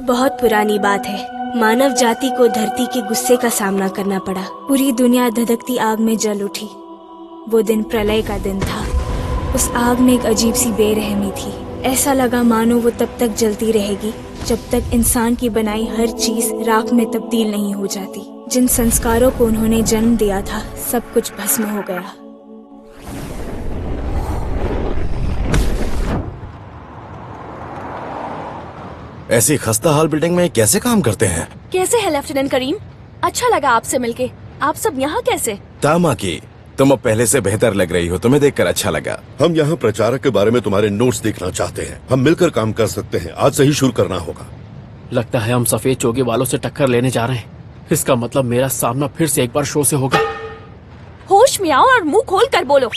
बहुत पुरानी बात है। मानव जाति को धरती के गुस्से का सामना करना पड़ा। पूरी दुनिया धधकती आग में जल उठी। वो दिन प्रलय का दिन था। उस आग में एक अजीब सी बेरहमी थी। ऐसा लगा मानो वो तब तक जलती रहेगी जब तक इंसान की बनाई हर चीज राख में तब्दील नहीं हो जाती। जिन संस्कारों को उन्होंने जन्म दिया था, सब कुछ भस्म हो गया। ऐसी खस्ता हाल बिल्डिंग में कैसे काम करते हैं? कैसे है लेफ्टिनेंट करीम? अच्छा लगा आपसे मिलके। आप सब यहाँ कैसे? तामाकी, तुम अब पहले से बेहतर लग रही हो। तुम्हें देखकर अच्छा लगा। हम यहाँ प्रचारक के बारे में तुम्हारे नोट्स देखना चाहते हैं। हम मिलकर काम कर सकते हैं। आज से ही शुरू करना होगा। लगता है हम सफेद चोगे वालों से टक्कर लेने जा रहे हैं। इसका मतलब मेरा सामना फिर से एक बार शो से होगा। होश में आओ और मुंह खोल कर बोलो।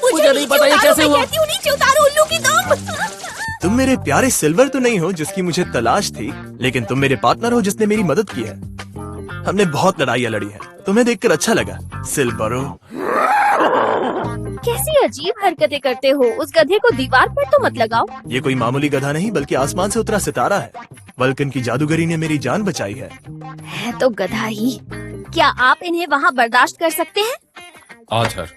मुझे नहीं पता ये कैसे हुआ। नीचे उतारो उल्लू की दम। तुम मेरे प्यारे सिल्वर तो नहीं हो जिसकी मुझे तलाश थी, लेकिन तुम मेरे पार्टनर हो जिसने मेरी मदद की है। हमने बहुत लड़ाइयाँ लड़ी हैं। तुम्हें देखकर अच्छा लगा सिल्वरो। कैसी अजीब हरकतें करते हो। उस गधे को दीवार पर तो मत लगाओ। ये कोई मामूली गधा नहीं बल्कि आसमान से उतरा सितारा है। वल्कन की जादूगरी ने मेरी जान बचाई है तो गधा ही। क्या आप इन्हें वहाँ बर्दाश्त कर सकते हैं? आर्थर,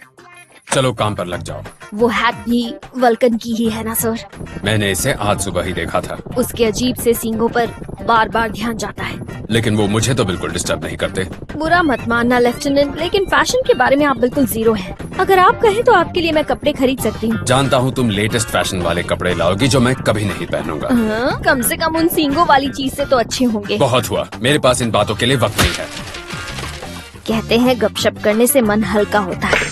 चलो काम पर लग जाओ। वो हैट भी वल्कन की ही है ना सर? मैंने इसे आज सुबह ही देखा था। उसके अजीब से सींगों पर बार बार ध्यान जाता है। लेकिन वो मुझे तो बिल्कुल डिस्टर्ब नहीं करते। बुरा मत मानना लेफ्टिनेंट, लेकिन फैशन के बारे में आप बिल्कुल जीरो हैं। अगर आप कहें तो आपके लिए मैं कपड़े खरीद सकती हूँ। जानता हूँ तुम लेटेस्ट फैशन वाले कपड़े लाओगी जो मैं कभी नहीं पहनूंगा। कम से कम उन सींगों वाली चीज से तो अच्छे होंगे। बहुत हुआ, मेरे पास इन बातों के लिए वक्त नहीं है। कहते हैं गपशप करने से मन हल्का होता है।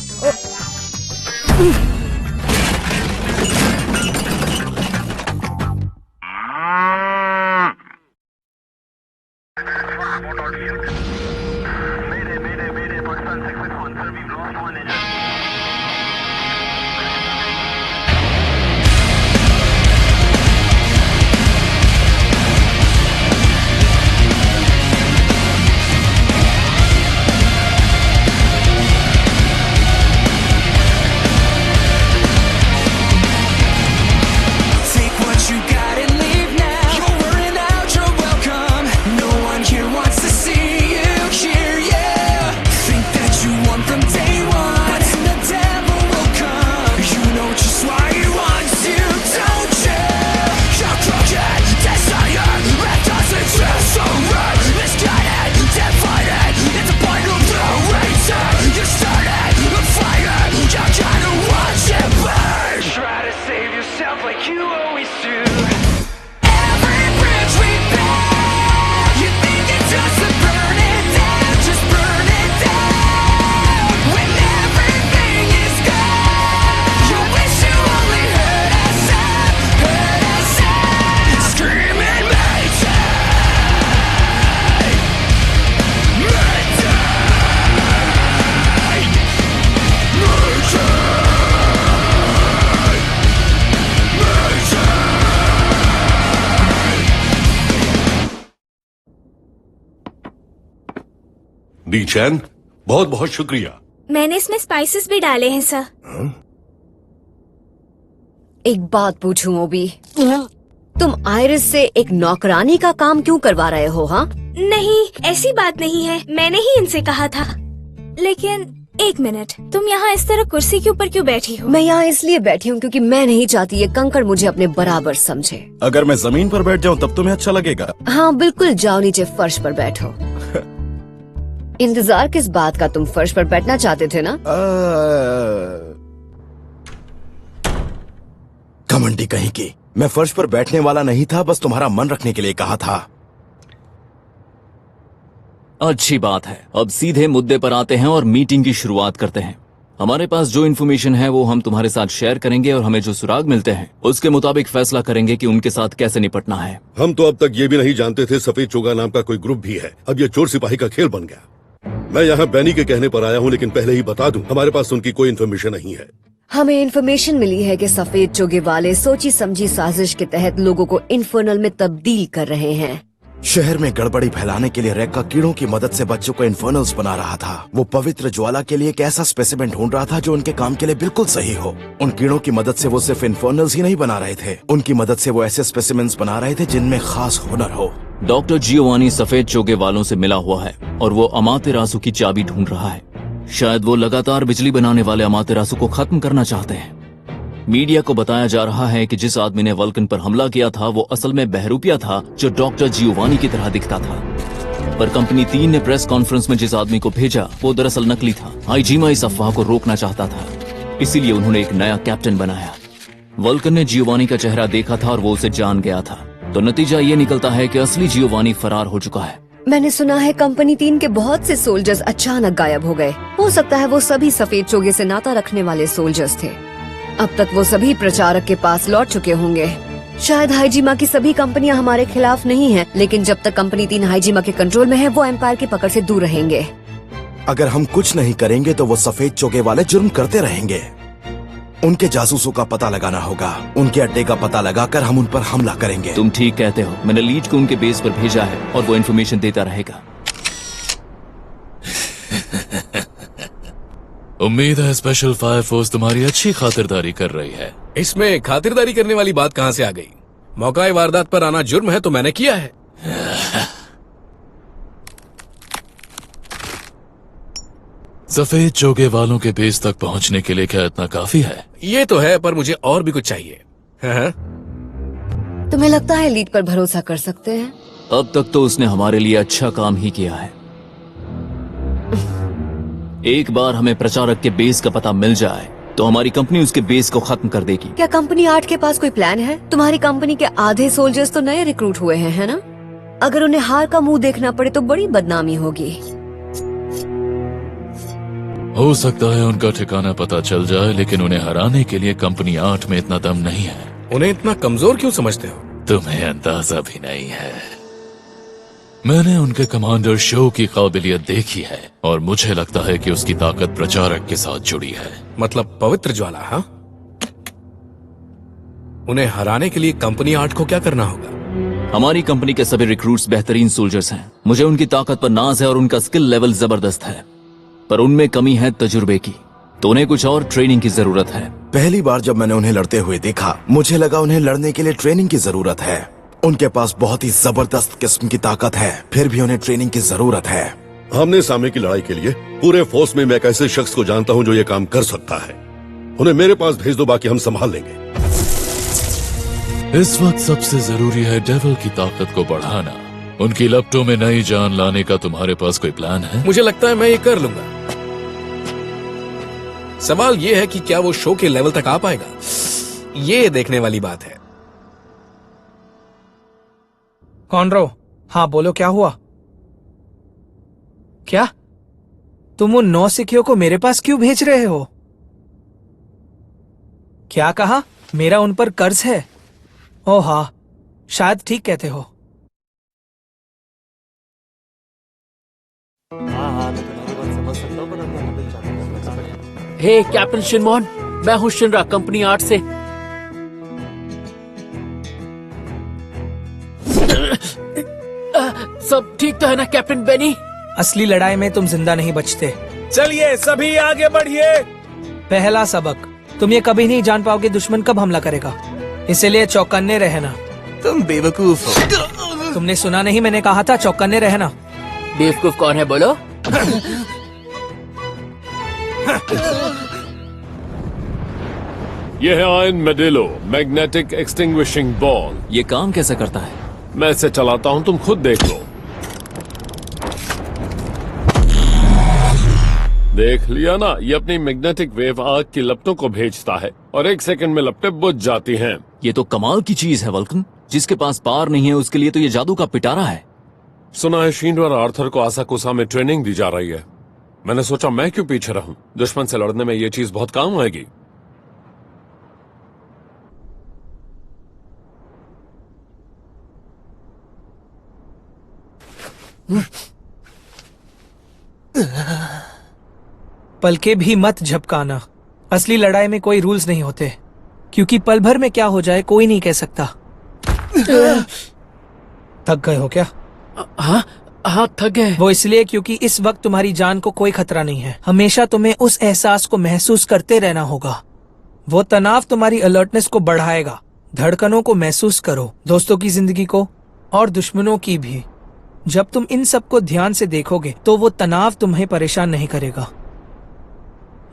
डी चैन, बहुत बहुत शुक्रिया। मैंने इसमें स्पाइसेस भी डाले हैं सर। एक बात पूछूं ओबी, तुम आयरिस से एक नौकरानी का काम क्यों करवा रहे हो? हाँ नहीं, ऐसी बात नहीं है। मैंने ही इनसे कहा था। लेकिन एक मिनट, तुम यहाँ इस तरह कुर्सी के ऊपर क्यों बैठी हो? मैं यहाँ इसलिए बैठी हूँ क्योंकि मैं नहीं चाहती ये कंकड़ मुझे अपने बराबर समझे। अगर मैं जमीन पर बैठ जाऊँ तब तुम्हें अच्छा लगेगा? हाँ बिल्कुल, जाओ नीचे फर्श पर बैठो। इंतजार किस बात का? तुम फर्श पर बैठना चाहते थे ना? घमंडी कहीं की। मैं फर्श पर बैठने वाला नहीं था, बस तुम्हारा मन रखने के लिए कहा था। अच्छी बात है। अब सीधे मुद्दे पर आते हैं और मीटिंग की शुरुआत करते हैं। हमारे पास जो इन्फॉर्मेशन है वो हम तुम्हारे साथ शेयर करेंगे और हमें जो सुराग मिलते हैं उसके मुताबिक फैसला करेंगे कि उनके साथ कैसे निपटना है। हम तो अब तक ये भी नहीं जानते थे सफेद चोगा नाम का कोई ग्रुप भी है। अब ये चोर सिपाही का खेल बन गया। मैं यहाँ बैनी के कहने पर आया हूँ, लेकिन पहले ही बता दूं, हमारे पास उनकी कोई इन्फॉर्मेशन नहीं है। हमें इन्फॉर्मेशन मिली है कि सफेद चोगे वाले सोची समझी साजिश के तहत लोगों को इन्फर्नल में तब्दील कर रहे हैं। शहर में गड़बड़ी फैलाने के लिए रेक्का कीड़ों की मदद से बच्चों को इन्फर्नल्स बना रहा था। वो पवित्र ज्वाला के लिए एक ऐसा स्पेसिमेन ढूंढ रहा था जो उनके काम के लिए बिल्कुल सही हो। उन कीड़ों की मदद से वो सिर्फ इन्फर्नल्स ही नहीं बना रहे थे, उनकी मदद से वो ऐसे स्पेसिमेन्स बना रहे थे जिनमें खास हुनर हो। डॉक्टर जियोवानी सफेद चोगे वालों से मिला हुआ है और वो अमातेरासु की चाबी ढूंढ रहा है। शायद वो लगातार बिजली बनाने वाले अमातेरासु को खत्म करना चाहते हैं। मीडिया को बताया जा रहा है कि जिस आदमी ने वल्कन पर हमला किया था वो असल में बहरूपिया था जो डॉक्टर जियोवानी की तरह दिखता था। पर कंपनी 3 ने प्रेस कॉन्फ्रेंस में जिस आदमी को भेजा वो दरअसल नकली था। हाइजीमा इस अफवाह को रोकना चाहता था, इसीलिए उन्होंने एक नया कैप्टन बनाया। वल्कन ने जियोवानी का चेहरा देखा था और वो उसे जान गया था, तो नतीजा ये निकलता है कि असली जियोवानी फरार हो चुका है। मैंने सुना है कंपनी 3 के बहुत से सोल्जर्स अचानक गायब हो गए। हो सकता है वो सभी सफेद चोगे से नाता रखने वाले सोल्जर्स थे। अब तक वो सभी प्रचारक के पास लौट चुके होंगे। शायद हाइजीमा की सभी कंपनियां हमारे खिलाफ नहीं हैं, लेकिन जब तक कंपनी 3 हाइजीमा के कंट्रोल में है वो एम्पायर की पकड़ से दूर रहेंगे। अगर हम कुछ नहीं करेंगे तो वो सफेद चोगे वाले जुर्म करते रहेंगे। उनके जासूसों का पता लगाना होगा, उनके अड्डे का पता लगाकर हम उन पर हमला करेंगे। तुम ठीक कहते हो। मैंने लीड को उनके बेस पर भेजा है और वो इन्फॉर्मेशन देता रहेगा। उम्मीद है स्पेशल फायर फोर्स तुम्हारी अच्छी खातिरदारी कर रही है। इसमें खातिरदारी करने वाली बात कहाँ से आ गई? मौका वारदात पर आना जुर्म है तो मैंने किया है। सफेद चोगे वालों के बेस तक पहुंचने के लिए क्या इतना काफी है? ये तो है, पर मुझे और भी कुछ चाहिए। हाँ? तुम्हें लगता है लीड पर भरोसा कर सकते हैं? अब तक तो उसने हमारे लिए अच्छा काम ही किया है। एक बार हमें प्रचारक के बेस का पता मिल जाए तो हमारी कंपनी उसके बेस को खत्म कर देगी। क्या कंपनी 8 के पास कोई प्लान है? तुम्हारी कंपनी के आधे सोल्जर्स तो नए रिक्रूट हुए हैं, है ना? अगर उन्हें हार का मुंह देखना पड़े तो बड़ी बदनामी होगी। हो सकता है उनका ठिकाना पता चल जाए, लेकिन उन्हें हराने के लिए कंपनी 8 में इतना दम नहीं है। उन्हें इतना कमजोर क्यों समझते हो? तुम्हें अंदाजा भी नहीं है। मैंने उनके कमांडर शो की काबिलियत देखी है और मुझे लगता है कि उसकी ताकत प्रचारक के साथ जुड़ी है। मतलब पवित्र ज्वाला? हाँ, उन्हें हराने के लिए कंपनी 8 को क्या करना होगा? हमारी कंपनी के सभी रिक्रूट्स बेहतरीन सोल्जर्स हैं। मुझे उनकी ताकत पर नाज है और उनका स्किल लेवल जबरदस्त है, पर उनमें कमी है तजुर्बे की, तो उन्हें कुछ और ट्रेनिंग की जरूरत है। पहली बार जब मैंने उन्हें लड़ते हुए देखा मुझे लगा उन्हें लड़ने के लिए ट्रेनिंग की जरूरत है। उनके पास बहुत ही जबरदस्त किस्म की ताकत है, फिर भी उन्हें ट्रेनिंग की जरूरत है। आमने सामने की लड़ाई के लिए पूरे फोर्स में मैं एक ऐसे शख्स को जानता हूं जो ये काम कर सकता है। उन्हें मेरे पास भेज दो, बाकी हम संभाल लेंगे। इस वक्त सबसे जरूरी है डेविल की ताकत को बढ़ाना। उनकी लपटों में नई जान लाने का तुम्हारे पास कोई प्लान है? मुझे लगता है मैं ये कर लूंगा। सवाल ये है कि क्या वो शो के लेवल तक आ पाएगा, ये देखने वाली बात है। कौन रहो? हाँ बोलो, क्या हुआ? क्या तुम उन 9 सिखियों को मेरे पास क्यों भेज रहे हो? क्या कहा? मेरा उन पर कर्ज है? ओह हाँ, शायद ठीक कहते हो। हे कैप्टन शिनमोन, मैं हूँ शिनरा, कंपनी 8 से। सब ठीक तो है ना कैप्टन बेनी? असली लड़ाई में तुम जिंदा नहीं बचते। चलिए सभी आगे बढ़िए। पहला सबक, तुम ये कभी नहीं जान पाओगे दुश्मन कब हमला करेगा, इसीलिए चौकन्ने रहना। तुम बेवकूफ हो। तुमने सुना नहीं, मैंने कहा था चौकन्ने रहना। बेवकूफ कौन है बोलो? यह है आयन मेडेलो मैग्नेटिक एक्सटिंग्विशिंग बॉल। ये काम कैसे करता है? मैं इसे चलाता हूं, तुम खुद देख लो। देख लिया ना, ये अपनी मैग्नेटिक वेव आग की लपटों को भेजता है और 1 सेकंड में लपटें बुझ जाती हैं। ये तो कमाल की चीज है वल्कन। जिसके पास पार नहीं है उसके लिए तो ये जादू का पिटारा है। सुना है शीनरा और आर्थर को आसाकुसा में ट्रेनिंग दी जा रही है। मैंने सोचा मैं क्यों पीछे रहूं, दुश्मन से लड़ने में ये चीज बहुत काम आएगी। पलके भी मत झपकाना। असली लड़ाई में कोई रूल्स नहीं होते, क्योंकि पल भर में क्या हो जाए कोई नहीं कह सकता। थक गए हो क्या? हाँ हाँ, थक गए। वो इसलिए क्योंकि इस वक्त तुम्हारी जान को कोई खतरा नहीं है। हमेशा तुम्हें उस एहसास को महसूस करते रहना होगा। वो तनाव तुम्हारी अलर्टनेस को बढ़ाएगा। धड़कनों को महसूस करो, दोस्तों की जिंदगी को और दुश्मनों की भी। जब तुम इन सब को ध्यान से देखोगे तो वो तनाव तुम्हें परेशान नहीं करेगा।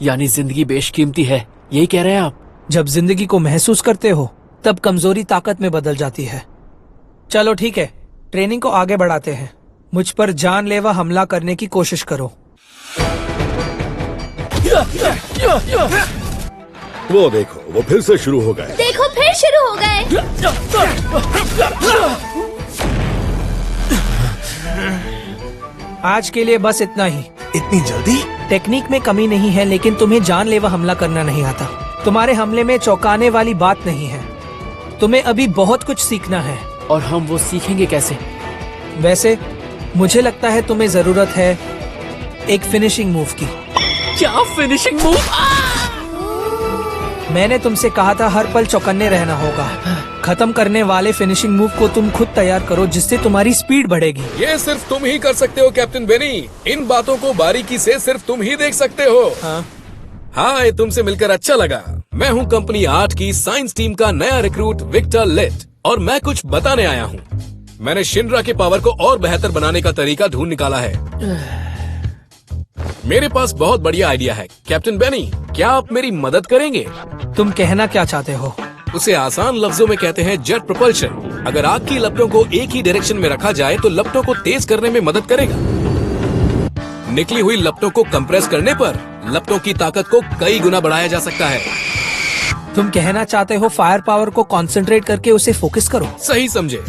यानी जिंदगी बेशकीमती है, यही कह रहे हैं आप? जब जिंदगी को महसूस करते हो तब कमजोरी ताकत में बदल जाती है। चलो ठीक है, ट्रेनिंग को आगे बढ़ाते हैं। मुझ पर जानलेवा हमला करने की कोशिश करो। वो देखो, वो फिर से शुरू हो गए। देखो फिर शुरू हो गए। आज के लिए बस इतना ही। इतनी जल्दी? टेक्निक में कमी नहीं है, लेकिन तुम्हें जानलेवा हमला करना नहीं आता। तुम्हारे हमले में चौंकाने वाली बात नहीं है। तुम्हें अभी बहुत कुछ सीखना है। और हम वो सीखेंगे कैसे? वैसे मुझे लगता है तुम्हें जरूरत है एक फिनिशिंग मूव की। क्या फिनिशिंग मूव? मैंने तुमसे कहा था हर पल चौकन्ने रहना होगा। खत्म करने वाले फिनिशिंग मूव को तुम खुद तैयार करो, जिससे तुम्हारी स्पीड बढ़ेगी। ये सिर्फ तुम ही कर सकते हो कैप्टन बेनी। इन बातों को बारीकी से सिर्फ तुम ही देख सकते हो। हाय, तुमसे मिलकर अच्छा लगा। मैं हूँ कंपनी 8 की साइंस टीम का नया रिक्रूट विक्टर लेट, और मैं कुछ बताने आया हूँ। मैंने शिनरा के पावर को और बेहतर बनाने का तरीका ढूंढ निकाला है। मेरे पास बहुत बढ़िया आइडिया है। कैप्टन बेनी, क्या आप मेरी मदद करेंगे? तुम कहना क्या चाहते हो? उसे आसान लफ्जों में कहते हैं जेट प्रोपल्शन। अगर आग की लपटों को एक ही डायरेक्शन में रखा जाए तो लपटों को तेज करने में मदद करेगा। निकली हुई लपटों को कंप्रेस करने पर लपटों की ताकत को कई गुना बढ़ाया जा सकता है। तुम कहना चाहते हो फायर पावर को कंसंट्रेट करके उसे फोकस करो? सही समझे।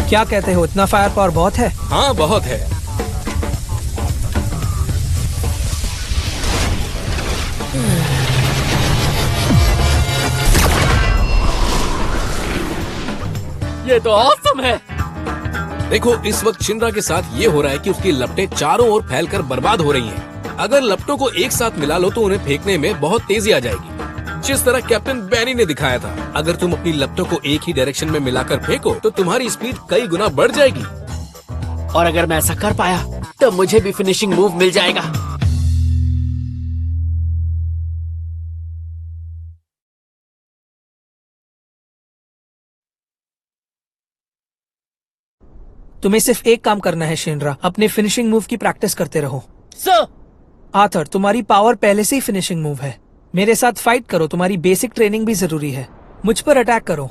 क्या कहते हो, इतना फायर पावर बहुत है? हाँ, बहुत है। ये तो ऑसम है। देखो, इस वक्त शिनरा के साथ ये हो रहा है कि उसकी लपटें चारों ओर फैलकर बर्बाद हो रही हैं। अगर लपटों को एक साथ मिला लो तो उन्हें फेंकने में बहुत तेजी आ जाएगी, जिस तरह कैप्टन बैनी ने दिखाया था। अगर तुम अपनी लपटों को एक ही डायरेक्शन में मिलाकर फेंको तो तुम्हारी स्पीड कई गुना बढ़ जाएगी। और अगर मैं ऐसा कर पाया तो मुझे भी फिनिशिंग मूव मिल जाएगा। तुम्हें सिर्फ एक काम करना है शिनरा, अपने फिनिशिंग मूव की प्रैक्टिस करते रहो। सर! आर्थर, तुम्हारी पावर पहले से ही फिनिशिंग मूव है। मेरे साथ फाइट करो, तुम्हारी बेसिक ट्रेनिंग भी जरूरी है। मुझ पर अटैक करो।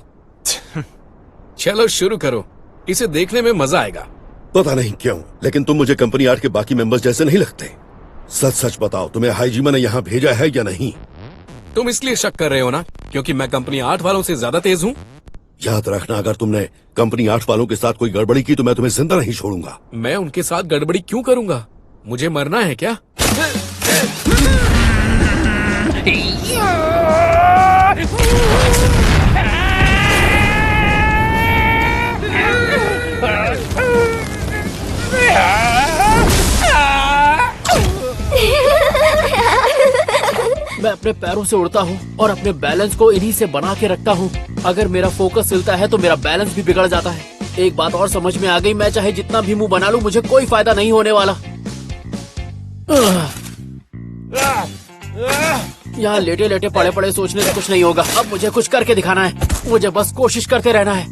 चलो शुरू करो, इसे देखने में मजा आएगा। पता नहीं क्यों, लेकिन तुम मुझे कंपनी 8 के बाकी मेंबर्स जैसे नहीं लगते। सच सच बताओ, तुम्हें हाइजीमा ने यहाँ भेजा है या नहीं? तुम इसलिए शक कर रहे हो ना क्योंकि मैं कंपनी 8 वालों से ज्यादा तेज हूँ? याद रखना, अगर तुमने कंपनी 8 वालों के साथ कोई गड़बड़ी की तो मैं तुम्हें जिंदा नहीं छोड़ूंगा। मैं उनके साथ गड़बड़ी क्यों करूंगा? मुझे मरना है क्या? मैं अपने पैरों से उड़ता हूँ और अपने बैलेंस को इन्हीं से बना के रखता हूँ। अगर मेरा फोकस हिलता है तो मेरा बैलेंस भी बिगड़ जाता है। एक बात और समझ में आ गई, मैं चाहे जितना भी मुंह बना लूं मुझे कोई फायदा नहीं होने वाला। यहाँ लेटे लेटे पड़े पड़े सोचने से कुछ नहीं होगा। अब मुझे कुछ करके दिखाना है। मुझे बस कोशिश करते रहना है।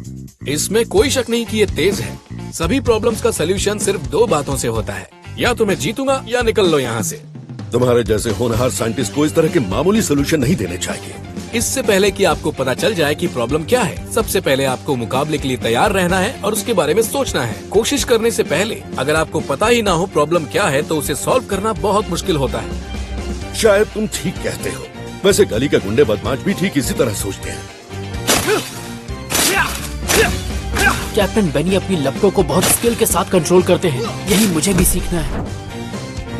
इसमें कोई शक नहीं कि ये तेज है। सभी प्रॉब्लम्स का सलूशन सिर्फ 2 बातों से होता है, या तो मैं जीतूंगा या निकल लो यहाँ से। तुम्हारे जैसे होनहार साइंटिस्ट को इस तरह के मामूली सोल्यूशन नहीं देने चाहिए। इससे पहले कि आपको पता चल जाए कि प्रॉब्लम क्या है, सबसे पहले आपको मुकाबले के लिए तैयार रहना है और उसके बारे में सोचना है। कोशिश करने से पहले अगर आपको पता ही ना हो प्रॉब्लम क्या है तो उसे सॉल्व करना बहुत मुश्किल होता है। शायद तुम ठीक कहते हो। वैसे गली के गुंडे बदमाश भी ठीक इसी तरह सोचते हैं। कैप्टन बेनी अपनी लपटों को बहुत स्किल के साथ कंट्रोल करते हैं। यही मुझे भी सीखना है।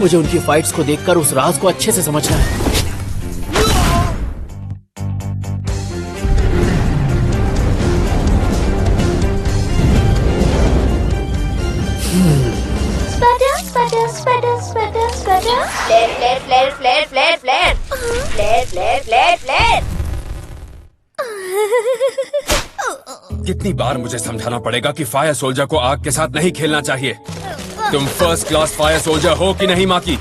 मुझे उनकी फाइट्स को देखकर उस राज को अच्छे से समझना है। कितनी बार मुझे समझाना पड़ेगा कि फायर सोल्जर को आग के साथ नहीं खेलना चाहिए। तुम फर्स्ट क्लास फायर सोल्जर हो कि नहीं माकी?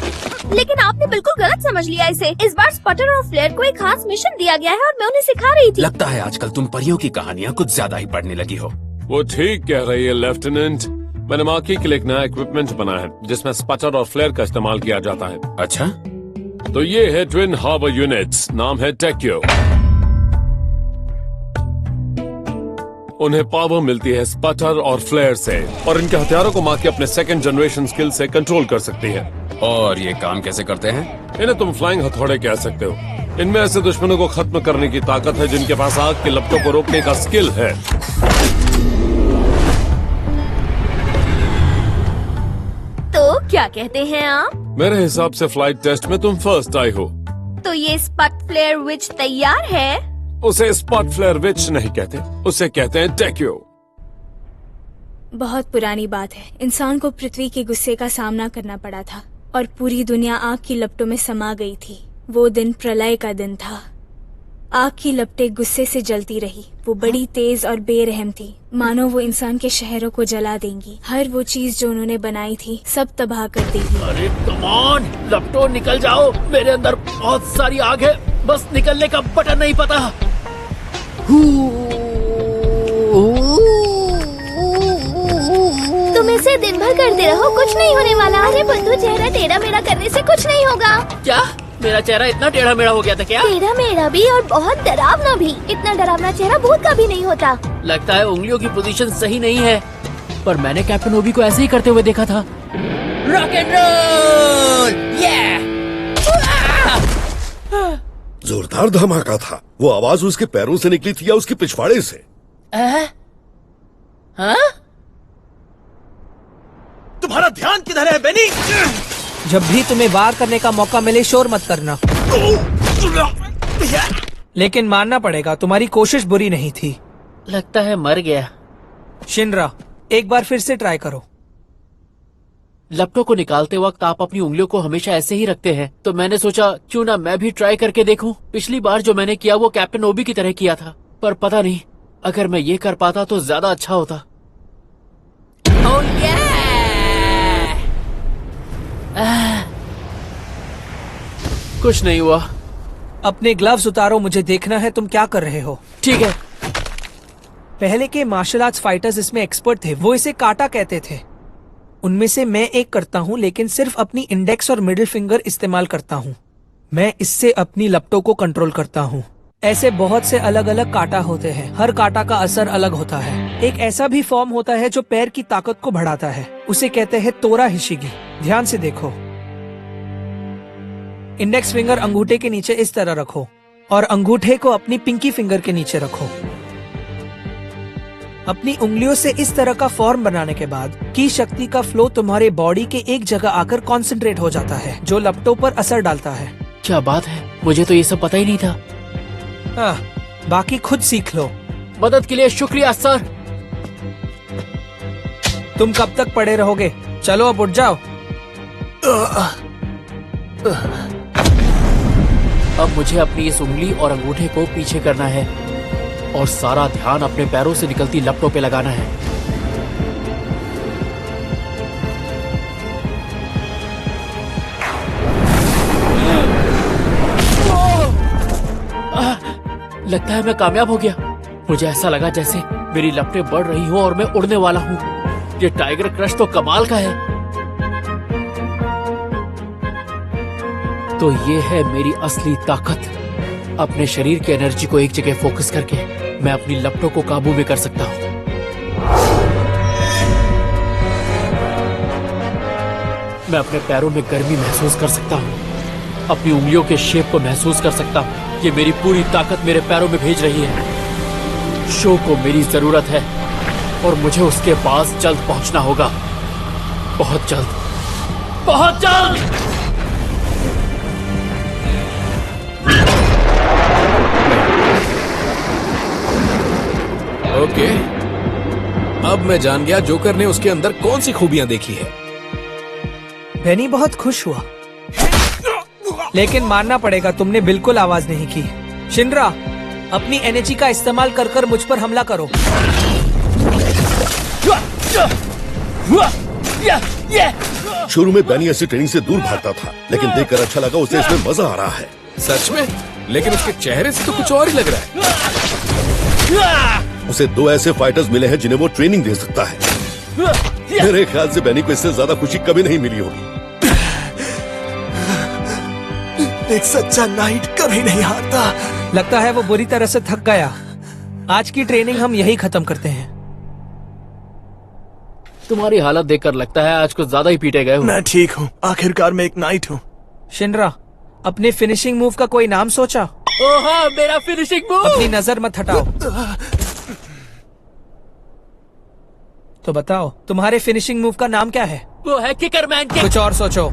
लेकिन आपने बिल्कुल गलत समझ लिया इसे। इस बार स्पटर और फ्लेयर को एक खास मिशन दिया गया है और मैं उन्हें सिखा रही थी। लगता है आजकल तुम परियों की कहानियाँ कुछ ज्यादा ही पढ़ने लगी हो। वो ठीक कह रही है लेफ्टिनेंट। मैंने माकी के लिए एक नया इक्विपमेंट बनाया है जिसमें स्पटर और फ्लेयर का इस्तेमाल किया जाता है। अच्छा, तो ये है ट्विन हार्बर यूनिट्स, नाम है टेक्यो। उन्हें पावर मिलती है स्पटर और फ्लेयर से और इनके हथियारों को माकी अपने सेकंड जनरेशन स्किल से कंट्रोल कर सकती है। और ये काम कैसे करते हैं? इन्हें तुम फ्लाइंग हथौड़े कह सकते हो। इनमें ऐसे दुश्मनों को खत्म करने की ताकत है जिनके पास आग की लपटों को रोकने का स्किल है। तो क्या कहते हैं आप? मेरे हिसाब से फ्लाइट टेस्ट में तुम फर्स्ट आई हो। तो ये स्पट फ्लेयर विच तैयार है? उसे स्पॉट फ्लेयर विच नहीं कहते, उसे कहते हैं टेक्यो। बहुत पुरानी बात है। इंसान को पृथ्वी के गुस्से का सामना करना पड़ा था और पूरी दुनिया आग की लपटों में समा गई थी। वो दिन प्रलय का दिन था। आग की लपटें गुस्से से जलती रही। वो बड़ी तेज और बेरहम थी, मानो वो इंसान के शहरों को जला देंगी। हर वो चीज जो उन्होंने बनाई थी सब तबाह कर देगी। अरे कम ऑन, लपटो निकल जाओ। मेरे अंदर बहुत सारी आग है, बस निकलने का बटन नहीं पता। तुम इसे दिन भर करते रहो, कुछ नहीं होने वाला। अरे बंधु, चेहरा टेढ़ा मेढ़ा करने से कुछ नहीं होगा। क्या मेरा चेहरा इतना टेढ़ा मेढ़ा हो गया था क्या? टेढ़ा मेढ़ा भी और बहुत डरावना भी। इतना डरावना चेहरा भूत का भी नहीं होता। लगता है उंगलियों की पोजीशन सही नहीं है, पर मैंने कैप्टन ओबी को ऐसे ही करते हुए देखा था। रॉक एंड रोल, जोरदार धमाका था। वो आवाज उसके पैरों से निकली थी या उसके पिछवाड़े से? हाँ? तुम्हारा ध्यान किधर है बेनी? जब भी तुम्हें वार करने का मौका मिले शोर मत करना। लेकिन मानना पड़ेगा तुम्हारी कोशिश बुरी नहीं थी। लगता है मर गया। शिनरा, एक बार फिर से ट्राई करो। लपटों को निकालते वक्त आप अपनी उंगलियों को हमेशा ऐसे ही रखते हैं, तो मैंने सोचा क्यों ना मैं भी ट्राई करके देखूं। पिछली बार जो मैंने किया वो कैप्टन ओबी की तरह किया था, पर पता नहीं, अगर मैं ये कर पाता तो ज्यादा अच्छा होता। Oh yeah! कुछ नहीं हुआ। अपने ग्लव्स उतारो, मुझे देखना है तुम क्या कर रहे हो। ठीक है। पहले के मार्शल आर्ट्स फाइटर्स इसमें एक्सपर्ट थे, वो इसे काटा कहते थे। उनमें से मैं एक करता हूँ, लेकिन सिर्फ अपनी इंडेक्स और मिडिल फिंगर इस्तेमाल करता हूँ। मैं इससे अपनी लपटों को कंट्रोल करता हूँ। ऐसे बहुत से अलग अलग काटा होते हैं, हर काटा का असर अलग होता है। एक ऐसा भी फॉर्म होता है जो पैर की ताकत को बढ़ाता है, उसे कहते हैं तोरा हिशिगी। ध्यान से देखो, इंडेक्स फिंगर अंगूठे के नीचे इस तरह रखो और अंगूठे को अपनी पिंकी फिंगर के नीचे रखो। अपनी उंगलियों से इस तरह का फॉर्म बनाने के बाद की शक्ति का फ्लो तुम्हारे बॉडी के एक जगह आकर कॉन्सेंट्रेट हो जाता है, जो लपटों पर असर डालता है। क्या बात है, मुझे तो ये सब पता ही नहीं था। हाँ, बाकी खुद सीख लो। मदद के लिए शुक्रिया सर। तुम कब तक पड़े रहोगे? चलो अब उठ जाओ। अब मुझे अपनी इस उंगली और अंगूठे को पीछे करना है और सारा ध्यान अपने पैरों से निकलती लपटों पे लगाना है। लगता है मैं कामयाब हो गया। मुझे ऐसा लगा जैसे मेरी लपटें बढ़ रही हो और मैं उड़ने वाला हूँ। ये टाइगर क्रश तो कमाल का है। तो ये है मेरी असली ताकत। अपने शरीर की एनर्जी को एक जगह फोकस करके मैं अपनी लपटों को काबू में कर सकता हूँ। मैं अपने पैरों में गर्मी महसूस कर सकता हूँ, अपनी उंगलियों के शेप को महसूस कर सकता हूँ। ये मेरी पूरी ताकत मेरे पैरों में भेज रही है। शो को मेरी जरूरत है और मुझे उसके पास जल्द पहुंचना होगा, बहुत जल्द, बहुत जल्द। ओके, अब मैं जान गया जोकर ने उसके अंदर कौन सी खूबियां देखी है। बेनी बहुत खुश हुआ, लेकिन मानना पड़ेगा तुमने बिल्कुल आवाज नहीं की। शिनरा, अपनी एनर्जी का इस्तेमाल कर कर मुझ पर हमला करो। शुरू में बैनी ऐसी ट्रेनिंग से दूर भागता था, लेकिन देखकर अच्छा लगा, उसे इसमें मजा आ रहा है। सच में? लेकिन उसके चेहरे से तो कुछ और ही लग रहा है। उसे 2 ऐसे फाइटर्स मिले हैं जिन्हें वो ट्रेनिंग दे सकता है। मेरे ख्याल से बैनी को इससे ज्यादा खुशी कभी नहीं मिली होगी। एक सच्चा नाइट कभी नहीं हारता। लगता है वो बुरी तरह से थक गया। आज की ट्रेनिंग हम यही खत्म करते हैं। तुम्हारी हालत देखकर लगता है आज कुछ ज्यादा ही पीटे गए हो। मैं ठीक हूँ, आखिरकार मैं एक नाइट हूँ। शिनरा, अपने फिनिशिंग मूव का कोई नाम सोचा? ओह, मेरा फिनिशिंग मूव। अपनी नजर मत हटाओ। तो बताओ, तुम्हारे फिनिशिंग मूव का नाम क्या है? वो है किकर मैन किक। कुछ और सोचो।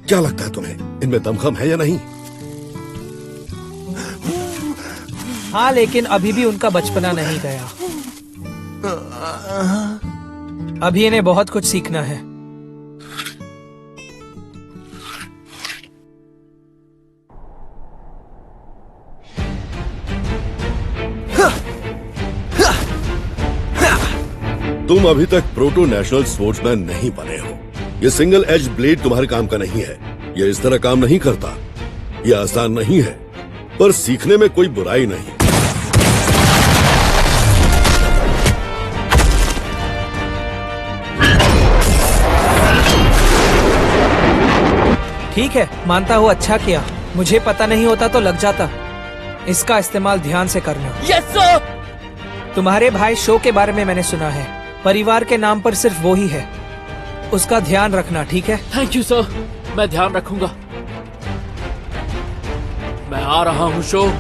क्या लगता है तुम्हें, इनमें दमखम है या नहीं? हाँ, लेकिन अभी भी उनका बचपना नहीं गया। अभी इन्हें बहुत कुछ सीखना है। तुम अभी तक प्रोटो नेशनल स्पोर्ट्समैन नहीं बने हो। ये सिंगल एज ब्लेड तुम्हारे काम का नहीं है। ये इस तरह काम नहीं करता। ये आसान नहीं है, पर सीखने में कोई बुराई नहीं। ठीक है, मानता हूँ, अच्छा किया। मुझे पता नहीं होता तो लग जाता। इसका इस्तेमाल ध्यान से करना। Yes sir. तुम्हारे भाई शो के बारे में मैंने सुना है। परिवार के नाम पर सिर्फ वो ही है। उसका ध्यान रखना, ठीक है? थैंक यू सर, मैं ध्यान रखूंगा। मैं आ रहा हूँ शो।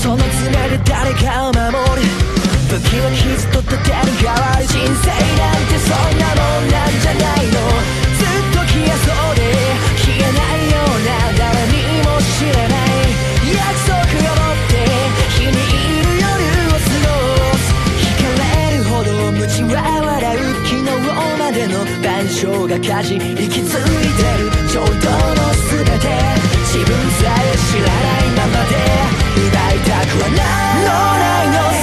その爪で誰かを守る。武器は傷と盾に変わる。人生なんてそんなもんなんじゃないの。ずっと消えそうで消えないような誰にも知らない約束を持って日にいる夜を過ごす。惹かれるほど無知は笑う。昨日までの談笑が火事息づいてる。衝動の全て自分さえ知らないままで奪いたくはない。